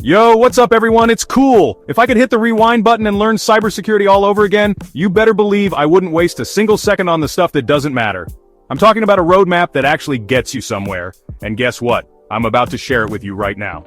Yo, what's up everyone? It's cool! If I could hit the rewind button and learn cybersecurity all over again, you better believe I wouldn't waste a single second on the stuff that doesn't matter. I'm talking about a roadmap that actually gets you somewhere. And guess what? I'm about to share it with you right now.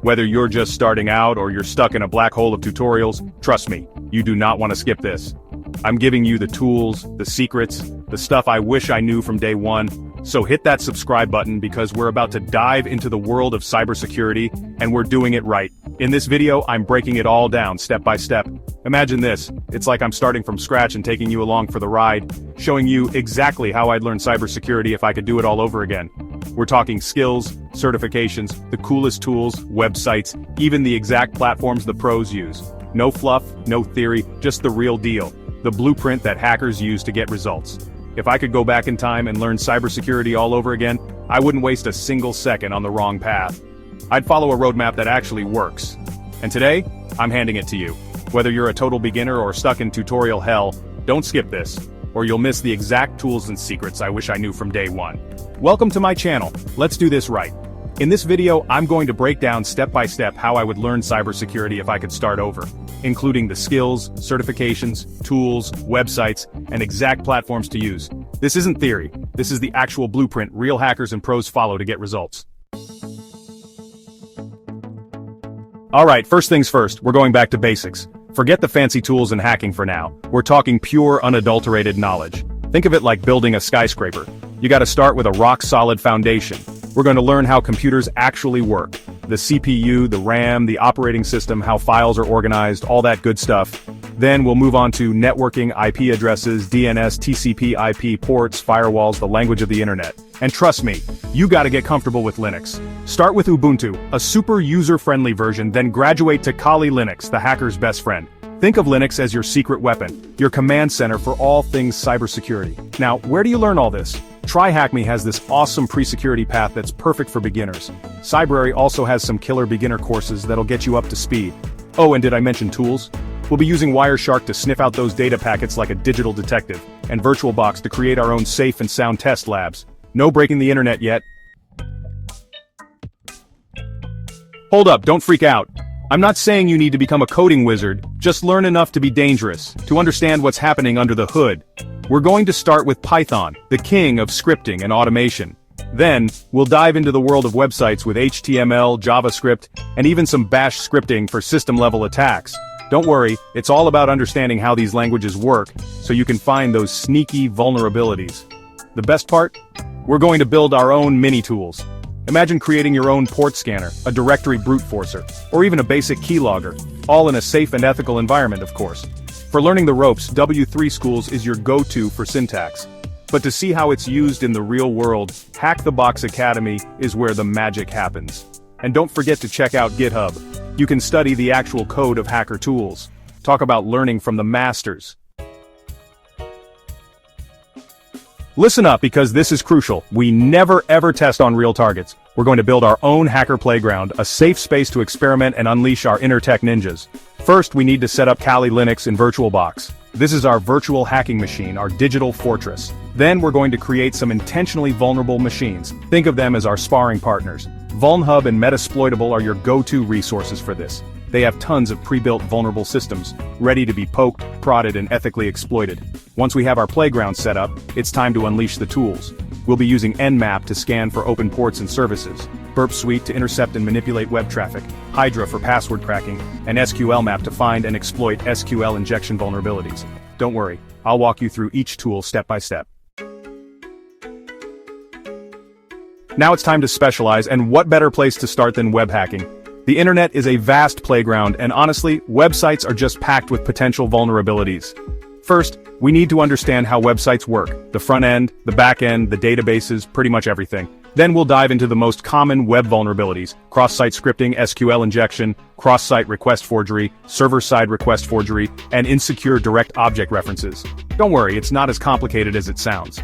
Whether you're just starting out or you're stuck in a black hole of tutorials, trust me, you do not want to skip this. I'm giving you the tools, the secrets, the stuff I wish I knew from day one. So hit that subscribe button because we're about to dive into the world of cybersecurity, and we're doing it right. In this video, I'm breaking it all down step by step. Imagine this, it's like I'm starting from scratch and taking you along for the ride, showing you exactly how I'd learn cybersecurity if I could do it all over again. We're talking skills, certifications, the coolest tools, websites, even the exact platforms the pros use. No fluff, no theory, just the real deal. The blueprint that hackers use to get results. If I could go back in time and learn cybersecurity all over again, I wouldn't waste a single second on the wrong path. I'd follow a roadmap that actually works. And today, I'm handing it to you. Whether you're a total beginner or stuck in tutorial hell, don't skip this, or you'll miss the exact tools and secrets I wish I knew from day one. Welcome to my channel. Let's do this right. In this video, I'm going to break down step by step how I would learn cybersecurity if I could start over, including the skills, certifications, tools, websites, and exact platforms to use. This isn't theory. This is the actual blueprint real hackers and pros follow to get results. Alright, first things first, we're going back to basics. Forget the fancy tools and hacking for now. We're talking pure, unadulterated knowledge. Think of it like building a skyscraper. You gotta start with a rock-solid foundation. We're going to learn how computers actually work. The CPU, the RAM, the operating system, how files are organized, all that good stuff. Then we'll move on to networking, IP addresses, DNS, TCP, IP, ports, firewalls, the language of the internet. And trust me, you gotta get comfortable with Linux. Start with Ubuntu, a super user-friendly version, then graduate to Kali Linux, the hacker's best friend. Think of Linux as your secret weapon, your command center for all things cybersecurity. Now, where do you learn all this? TryHackMe has this awesome pre-security path that's perfect for beginners. Cybrary also has some killer beginner courses that'll get you up to speed. Oh, and did I mention tools? We'll be using Wireshark to sniff out those data packets like a digital detective, and VirtualBox to create our own safe and sound test labs. No breaking the internet yet. Hold up, don't freak out. I'm not saying you need to become a coding wizard, just learn enough to be dangerous, to understand what's happening under the hood. We're going to start with Python, the king of scripting and automation. Then, we'll dive into the world of websites with HTML, JavaScript, and even some bash scripting for system-level attacks. Don't worry, it's all about understanding how these languages work, so you can find those sneaky vulnerabilities. The best part? We're going to build our own mini-tools. Imagine creating your own port scanner, a directory brute forcer, or even a basic keylogger, all in a safe and ethical environment, of course. For learning the ropes, W3 Schools is your go-to for syntax. But to see how it's used in the real world, Hack the Box Academy is where the magic happens. And don't forget to check out GitHub. You can study the actual code of hacker tools. Talk about learning from the masters. Listen up because this is crucial. We never ever test on real targets. We're going to build our own hacker playground, a safe space to experiment and unleash our inner tech ninjas. First, we need to set up Kali Linux in VirtualBox. This is our virtual hacking machine, our digital fortress. Then we're going to create some intentionally vulnerable machines. Think of them as our sparring partners. VulnHub and Metasploitable are your go-to resources for this. They have tons of pre-built vulnerable systems, ready to be poked, prodded, and ethically exploited. Once we have our playground set up, it's time to unleash the tools. We'll be using Nmap to scan for open ports and services, Burp Suite to intercept and manipulate web traffic, Hydra for password cracking, and SQLmap to find and exploit SQL injection vulnerabilities. Don't worry, I'll walk you through each tool step by step. Now it's time to specialize, and what better place to start than web hacking? The internet is a vast playground, and honestly, websites are just packed with potential vulnerabilities. First, we need to understand how websites work, the front end, the back end, the databases, pretty much everything. Then we'll dive into the most common web vulnerabilities, cross-site scripting, SQL injection, cross-site request forgery, server-side request forgery, and insecure direct object references. Don't worry, it's not as complicated as it sounds.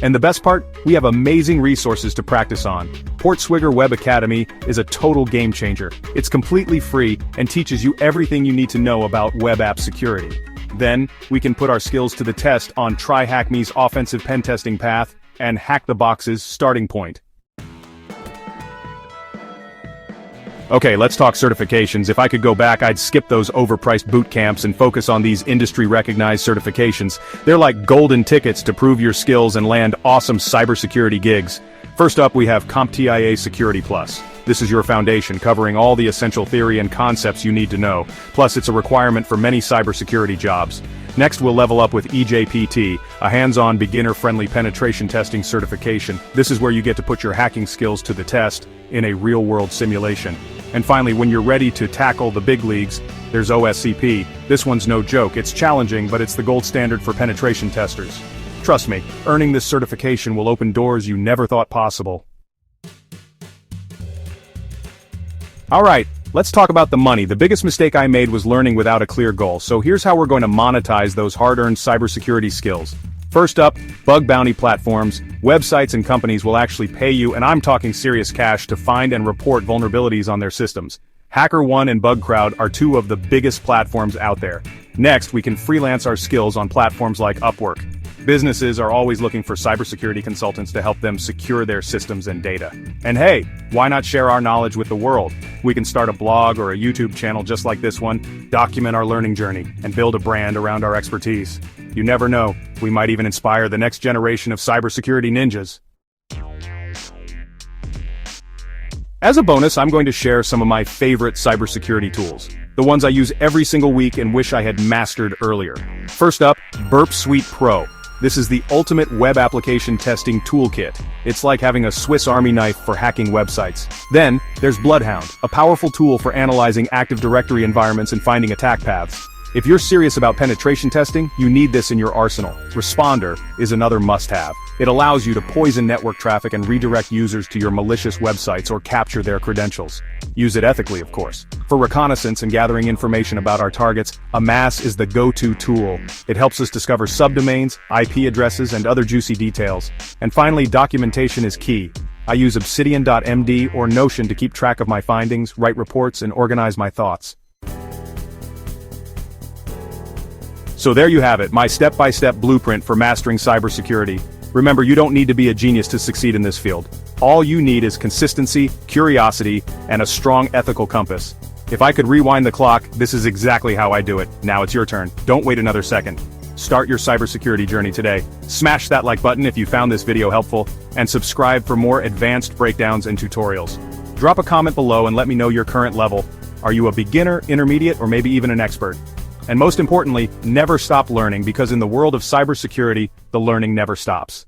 And the best part? We have amazing resources to practice on. Portswigger Web Academy is a total game changer. It's completely free and teaches you everything you need to know about web app security. Then, we can put our skills to the test on TryHackMe's offensive pen testing path and Hack the Box's starting point. Okay, let's talk certifications. If I could go back, I'd skip those overpriced boot camps and focus on these industry-recognized certifications. They're like golden tickets to prove your skills and land awesome cybersecurity gigs. First up, we have CompTIA Security Plus. This is your foundation, covering all the essential theory and concepts you need to know. Plus, it's a requirement for many cybersecurity jobs. Next, we'll level up with EJPT, a hands-on beginner-friendly penetration testing certification. This is where you get to put your hacking skills to the test in a real-world simulation. And finally, when you're ready to tackle the big leagues, there's OSCP. This one's no joke. It's challenging, but it's the gold standard for penetration testers. Trust me, earning this certification will open doors you never thought possible. Alright, let's talk about the money. The biggest mistake I made was learning without a clear goal, so here's how we're going to monetize those hard-earned cybersecurity skills. First up, bug bounty platforms. Websites and companies will actually pay you, and I'm talking serious cash, to find and report vulnerabilities on their systems. HackerOne and BugCrowd are two of the biggest platforms out there. Next, we can freelance our skills on platforms like Upwork. Businesses are always looking for cybersecurity consultants to help them secure their systems and data. And hey, why not share our knowledge with the world? We can start a blog or a YouTube channel just like this one, document our learning journey, and build a brand around our expertise. You never know, we might even inspire the next generation of cybersecurity ninjas. As a bonus, I'm going to share some of my favorite cybersecurity tools. The ones I use every single week and wish I had mastered earlier. First up, Burp Suite Pro. This is the ultimate web application testing toolkit. It's like having a Swiss Army knife for hacking websites. Then, there's Bloodhound, a powerful tool for analyzing Active Directory environments and finding attack paths. If you're serious about penetration testing, you need this in your arsenal. Responder is another must-have. It allows you to poison network traffic and redirect users to your malicious websites or capture their credentials. Use it ethically, of course. For reconnaissance and gathering information about our targets, Amass is the go-to tool. It helps us discover subdomains, IP addresses, and other juicy details. And finally, documentation is key. I use Obsidian.md or Notion to keep track of my findings, write reports, and organize my thoughts. So there you have it, my step-by-step blueprint for mastering cybersecurity. Remember, you don't need to be a genius to succeed in this field. All you need is consistency, curiosity, and a strong ethical compass. If I could rewind the clock, this is exactly how I do it. Now it's your turn. Don't wait another second. Start your cybersecurity journey today. Smash that like button if you found this video helpful, and subscribe for more advanced breakdowns and tutorials. Drop a comment below and let me know your current level. Are you a beginner, intermediate, or maybe even an expert? And most importantly, never stop learning, because in the world of cybersecurity, the learning never stops.